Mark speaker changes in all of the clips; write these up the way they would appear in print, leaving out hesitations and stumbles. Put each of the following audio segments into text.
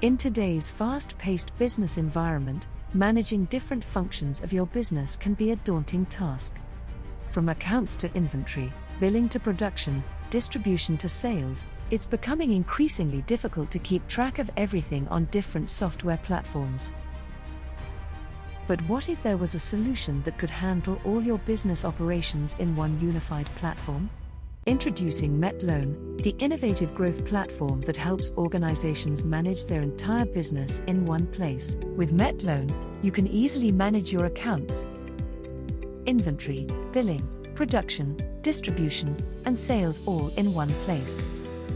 Speaker 1: In today's fast-paced business environment, managing different functions of your business can be a daunting task. From accounts to inventory, billing to production, distribution to sales, it's becoming increasingly difficult to keep track of everything on different software platforms. But what if there was a solution that could handle all your business operations in one unified platform? Introducing Metlone, the innovative growth platform that helps organizations manage their entire business in one place. With Metlone, you can easily manage your accounts, inventory, billing, production, distribution, and sales all in one place.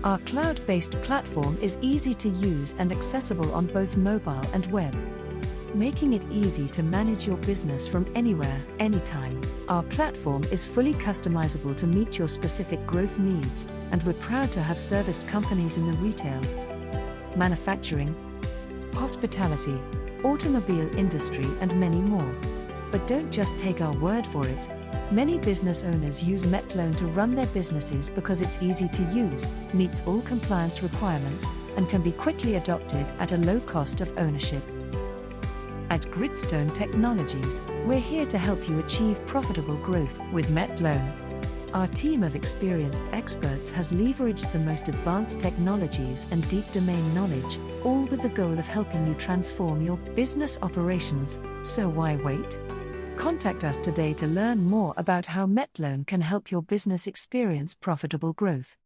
Speaker 1: Our cloud-based platform is easy to use and accessible on both mobile and web, making it easy to manage your business from anywhere, anytime. Our platform is fully customizable to meet your specific growth needs, and we're proud to have serviced companies in the retail, manufacturing, hospitality, automobile industry, and many more. But don't just take our word for it. Many business owners use Metlone to run their businesses because it's easy to use, meets all compliance requirements, and can be quickly adopted at a low cost of ownership. At Gridstone Technologies, we're here to help you achieve profitable growth with Metlone. Our team of experienced experts has leveraged the most advanced technologies and deep domain knowledge, all with the goal of helping you transform your business operations. So why wait? Contact us today to learn more about how Metlone can help your business experience profitable growth.